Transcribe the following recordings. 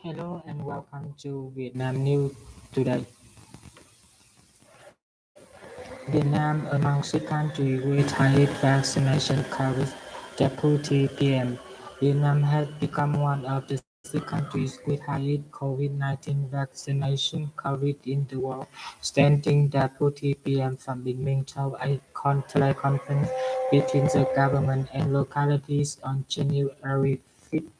Hello and welcome to Vietnam News today. Vietnam, among the countries with highest vaccination coverage, Deputy PM. Vietnam has become one of the six countries with highest COVID-19 vaccination coverage in the world, standing Deputy PM from Bình Minh told a teleconference between the government and localities on January 5th.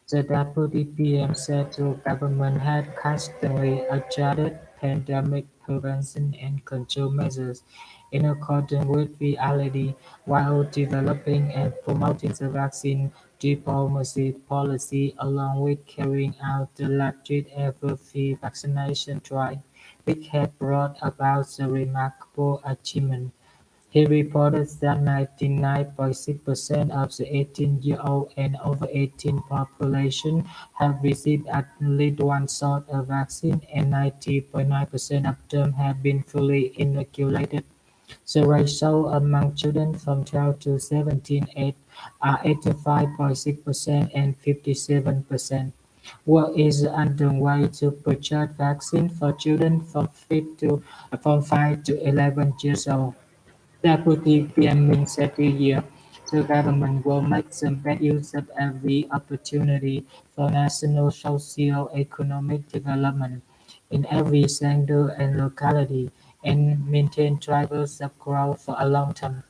The Deputy PM said the government had constantly adjusted pandemic prevention and control measures in accordance with reality while developing and promoting the vaccine diplomacy policy along with carrying out the largest ever free vaccination drive, which had brought about the remarkable achievement. He reported that 99.6% of the 18-year-old and over 18 population have received at least one shot of vaccine and 90.9% of them have been fully inoculated. The ratio among children from 12 to 17 age are 85.6% and 57%. Work is underway to purchase vaccine for children from 5 to 11 years old. Deputy PM said this year, the government will make the best use of every opportunity for national socio-economic development in every sector and locality and maintain drivers of growth for a long term.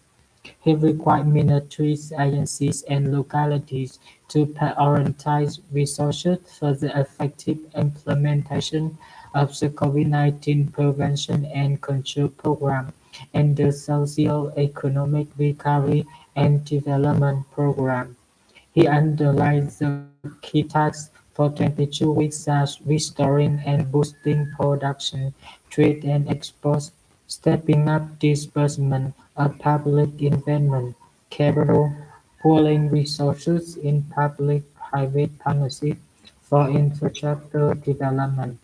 He required military agencies and localities to prioritize resources for the effective implementation of the COVID-19 prevention and control program and the socio-economic recovery and development program. He underlined the key tasks for 22 weeks as restoring and boosting production, trade and exports, stepping up disbursement of public investment capital, pooling resources in public-private partnerships for infrastructure development,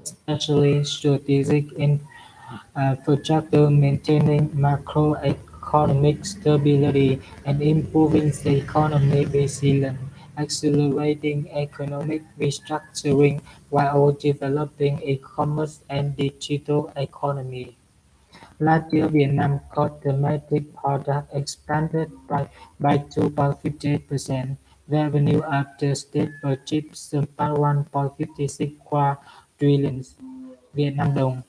especially strategic infrastructure, maintaining macroeconomic stability, and improving the economic resilience, accelerating economic restructuring while developing e-commerce and digital economy. Last year, Vietnam got domestic product expanded by 2.58%. Revenue of the state achieved surpassed 1.56 quadrillion Vietnam đồng.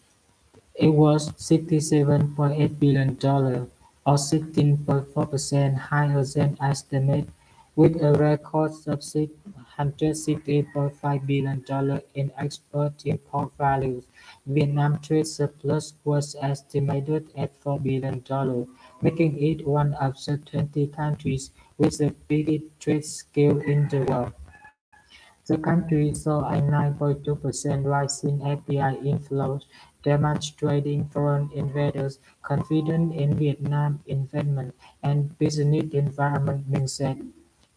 It was $67.8 billion, or 16.4% higher than estimated, with a record of $168.5 billion in export-import value. Vietnam's trade surplus was estimated at $4 billion, making it one of the 20 countries with the biggest trade scale in the world. The country saw a 9.2% rise in FDI inflows, demonstrating foreign investors' confidence in Vietnam's investment and business environment, Minh said.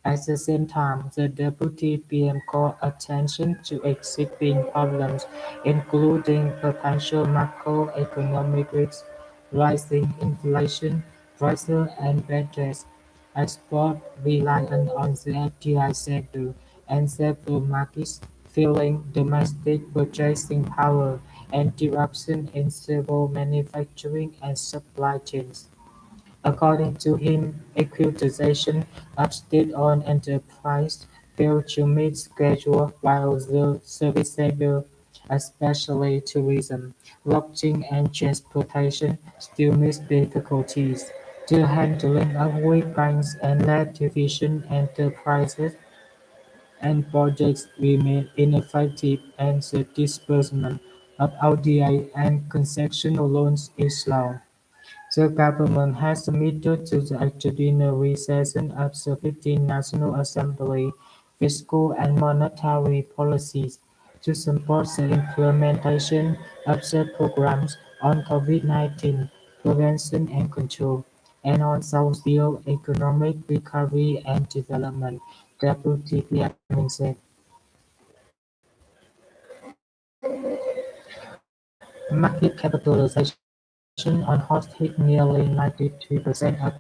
At the same time, the Deputy PM called attention to existing problems, including potential macroeconomic risks, rising inflation pressure and budgets, export reliance on the FDI sector, and several markets feeling domestic purchasing power and disruption in several manufacturing and supply chains. According to him, equitization of state-owned enterprises failed to meet schedule while the service sector, especially tourism, lodging and transportation, still meets difficulties. The handling of weak banks and less efficient enterprises and projects remain ineffective and the disbursement of ODA and concessional loans is slow. The government has submitted to the extraordinary session of the 15th National Assembly fiscal and monetary policies to support the implementation of the programs on COVID-19 prevention and control, and on socio-economic recovery and development, Deputy PM said. Market capitalization on horse hit nearly 93% of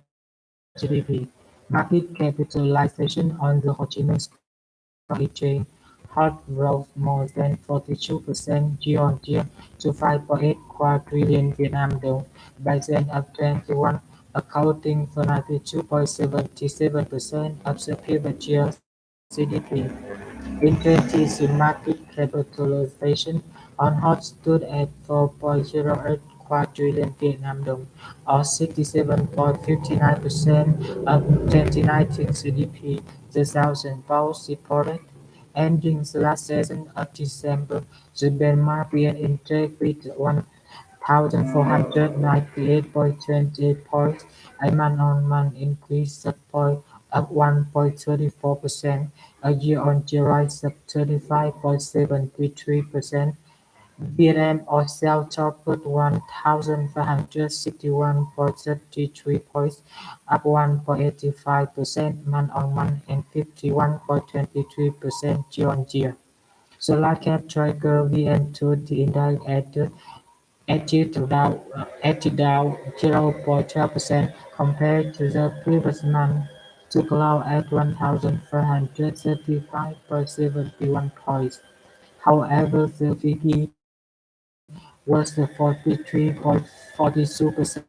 GDP. Market capitalization on the Ho Chi Minh Stock Exchange, hot rose more than 42% year-on-year to 5.8 quadrillion Vietnam dong by the end of 21, accounting for 92.77% of the previous year's GDP. In 2020, market capitalization on HOT stood at 4.08 quadrillion Vietnam dong, or 67.59% of 2019 GDP, the Thousand Post reported. Ending the last session of December, the benchmark VN Index reached 1,498.28 points, a month-on-month increase of 1.34%, a year-on-year rise of 35.73%. Vietnam oil topped 1,561.33 points, up 1.85% month-on-month and 51.23% year-on-year. The large cap tracker VN20 index edged down 0.12% compared to the previous month, to close at 1,435.71 points. However, the VP was 43.42%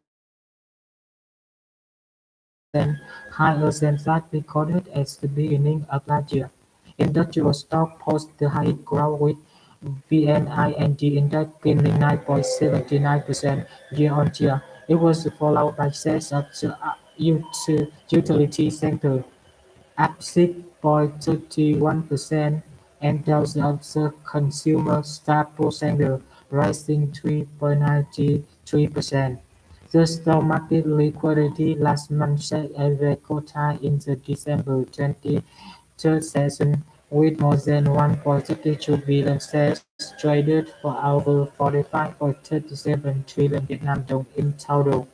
higher than that recorded at the beginning of last year. Industrial stock posted the highest growth, with VNIND index gaining 9.79% year-on-year. It was followed by sales of the utility sector, up 6.31%, and those of the consumer staple sector, rising 3.93%. The stock market liquidity last month set a record high in the December 23rd session, with more than 1.32 billion shares traded for over 45.37 trillion Vietnam dong in total.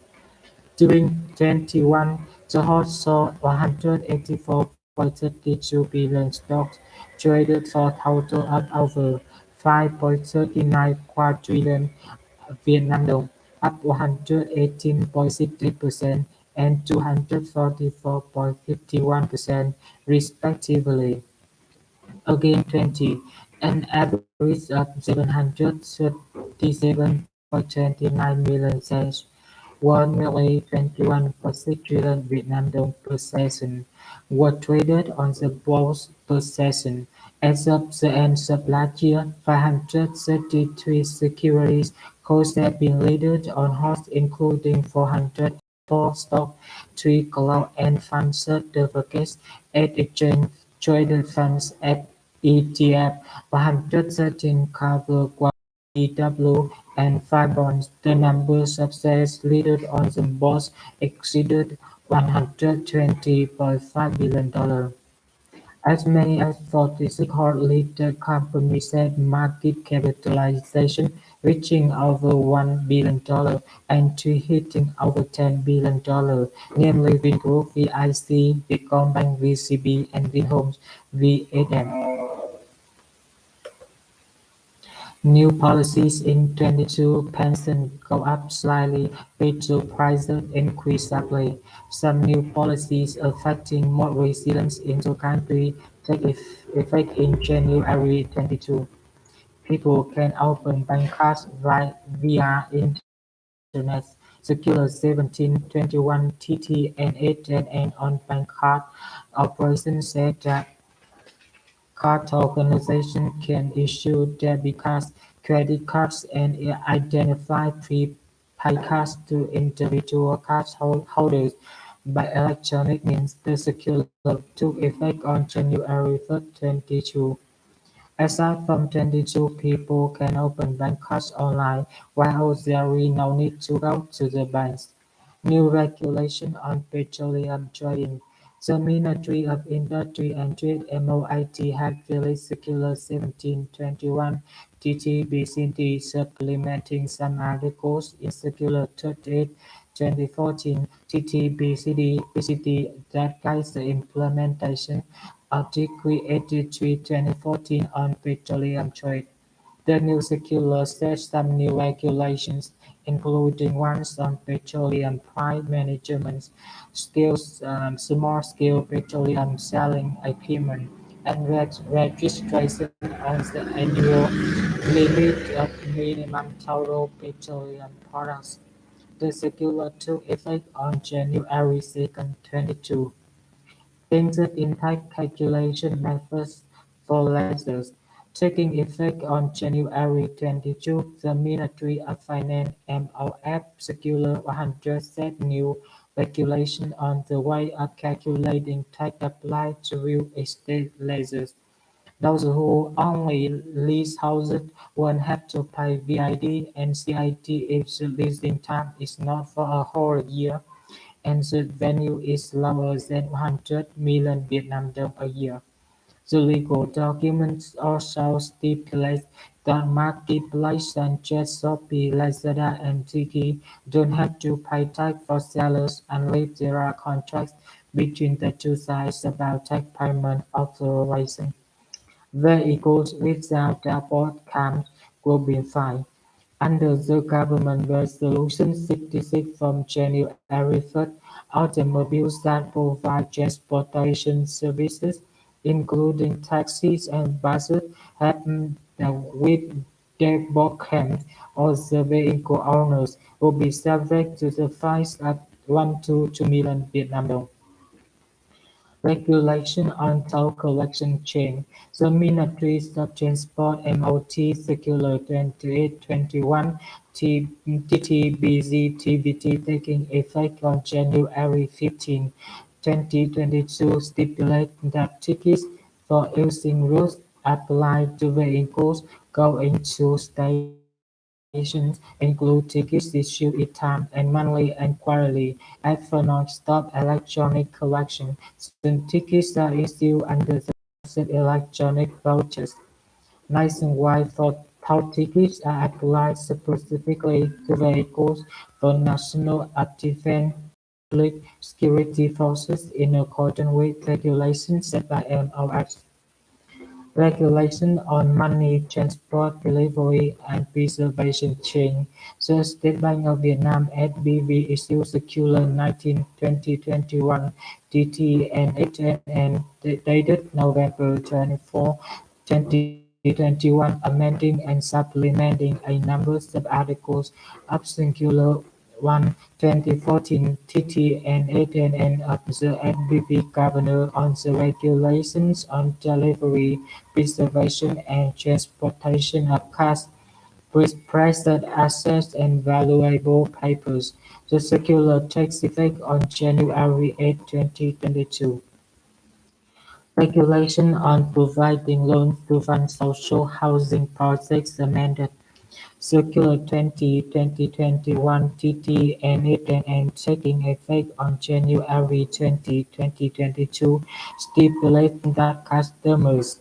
During 21, the HOT saw 184.32 billion stocks traded for a total of over 5.39 quadrillion Vietnam dong, up 118.68% and 244.51% respectively. Again 20, an average of 737.29 million shares, worth nearly 21.6 trillion Vietnam dong per session, were traded on the bourse per session. As of the end of last year, 533 securities codes have been listed on HOT, including 404 stock, 3 cloud and fund certificates, 8 exchange-traded funds at ETF, 113 covered EW, and 5 bonds. The number of shares listed on the bourse exceeded $120.5 billion. As many as 46 listed companies had market capitalization reaching over $1 billion and 3 hitting over $10 billion, namely Vingroup, VIC, Vietcombank, VCB, and Vinhomes, VSM. New policies in 22 pensions go up slightly, retail prices increase sharply. Some new policies affecting more resilience in the country take effect in January 22. People can open bank cards via internet. Circular 1721 TT and 810N on bank card operations said that card organizations can issue debit cards, credit cards, and identify prepaid cards to individual card holders by electronic means. The circular took effect on January 1st, 22. Aside from 22, people can open bank cards online, while there is no need to go to the banks. New regulation on petroleum trading. The Ministry of Industry and Trade (MOIT) had released Circular 1721 TTBCD, supplementing some articles in Circular 38 2014 TTBCD that guides the implementation of Decree 83 2014 on petroleum trade. The new circular sets some new regulations, including ones on petroleum price management, small-scale petroleum selling equipment, and registration on the annual limit of minimum total petroleum products. The circular took effect on January 2, 2022. Changed impact calculation methods for lasers. Taking effect on January 22, the Ministry of Finance (MOF) Circular 100 set new regulation on the way of calculating tax applied to real estate lasers. Those who only lease houses won't have to pay VID and CIT if the leasing time is not for a whole year and the value is lower than 100 million Vietnam dong a year. The legal documents also stipulate that marketplaces such as Shopee, Lazada, and Tiki don't have to pay tax for sellers unless there are contracts between the two sides about tax payment authorization. Vehicles without dashboard cams will be fined. Under the Government Resolution 66 from January 1st, automobiles that provide transportation services, including taxis and buses, have with dashboard cams, or the vehicle owners will be subject to the fines of 1 to 2 million Vietnam dong. Regulation on toll collection chain. The Ministry of Transport (MOT) Circular 2821 TTBZ-TBT taking effect on January 15, 2022 stipulates that tickets for using routes apply to vehicles going to stations include tickets issued in time and monthly and quarterly and for non-stop electronic collection. Some tickets are issued under the concept electronic vouchers. Nationwide toll tickets are applied specifically to vehicles for national defense public security forces in accordance with regulations set by MOF. Regulation on money transport, delivery, and preservation chain. The State Bank of Vietnam (SBV) issued Circular 19/2021 (DT) and HNN dated November 24, 2021, amending and supplementing a number of articles of Circular 1/2014 (TT) and HNN of the SBV Governor on the regulations on delivery, preservation, and transportation of cash, precious assets, and valuable papers. The circular takes effect on January 8, 2022. Regulation on providing loans to fund social housing projects amended. Circular 20/2021 TT and HNN taking effect on January 20, 2022 stipulates that customers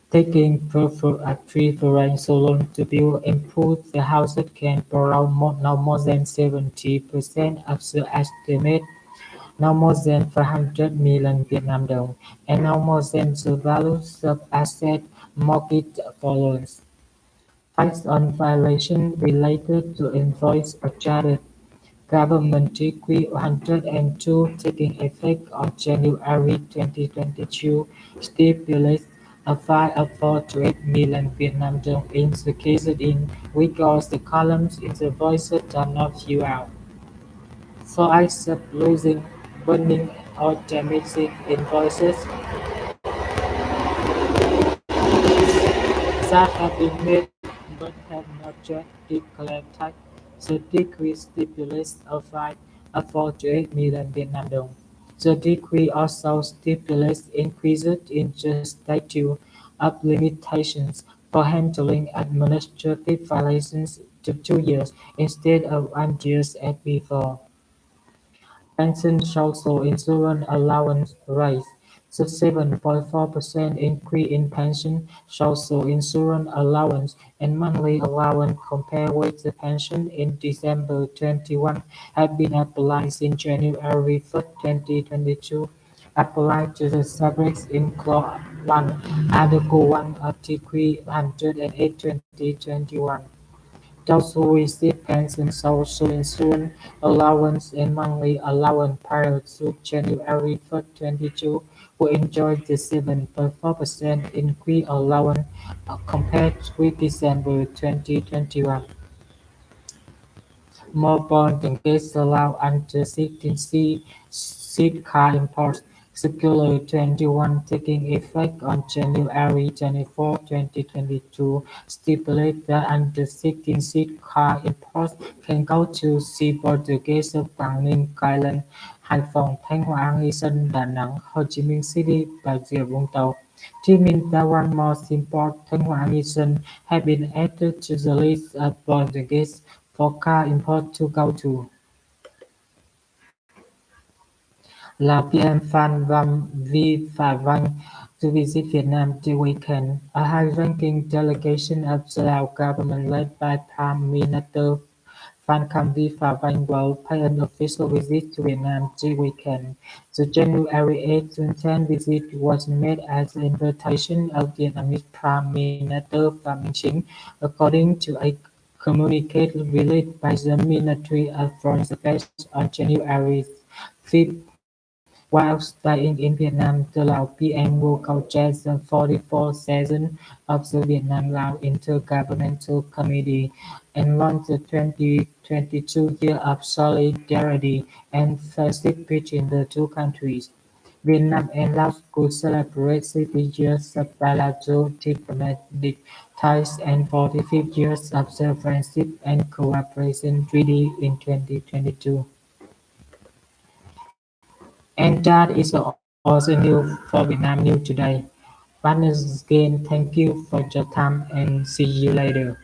taking preferential loan to build improve the houses can borrow no more than 70% of the estimate, no more than 500 million Vietnam dong, and no more than the value of asset mortgaged for loans. Fines on violations related to invoice charges. Government Decree 102 taking effect on January 2022 stipulates a fine of 4 to 8 million Vietnam dong in the cases in which all the columns in the invoices are not filled out. For acts of losing, burning, or damaging invoices that have been made but have not yet declared tax, the decree stipulates a fine of 4 to 8 million Vietnam dong. The decree also stipulates increases in the statute of limitations for handling administrative violations to 2 years instead of 1 year as before. Pension social insurance allowance rise. The 7.4% increase in pension, social insurance allowance, and monthly allowance compared with the pension in December 21 have been applied since January 1, 2022. Applied to the subjects in Clause 1, Article 1 of Decree 108 2021. Those who receive pension, social insurance allowance, and monthly allowance prior to January 1, 2022 who enjoyed the 7.4% increase allowance compared with December 2021. More bonding gates allow under 16C seat car imports. Circular 21 taking effect on January 24, 2022 stipulate that under 16 seat car imports can go to sea border gates of Quảng Ninh, Cai Lân, Hải Phòng, Thanh Hóa, Nghi Sơn, Đà Nẵng, Ho Chi Minh City, Bà Rịa Vũng Tàu. This means that one more seaport, Thanh Hóa Nghi Sơn, have been added to the list of border gates for car import to go to. Là PM Phan Văn Vi Phà Văn to visit Vietnam this weekend. A high-ranking delegation of the Lao government led by Prime Minister Phan Kham Vi Phà Văn will pay an official visit to Vietnam this weekend. The January 8 to 10 visit was made at the invitation of Vietnamese Prime Minister Phạm Minh Chính, according to a communique released by the Ministry of Foreign Affairs on January 5. While staying in Vietnam, the Lao PM will co-chair the 44th session of the Vietnam-Lao Intergovernmental Committee and launch the 2022 Year of Solidarity and Friendship between the two countries. Vietnam and Laos could celebrate 60 years of bilateral diplomatic ties and 45 years of their friendship and cooperation treaty in 2022. And that is also new for Vietnam News today. Once again, thank you for your time and see you later.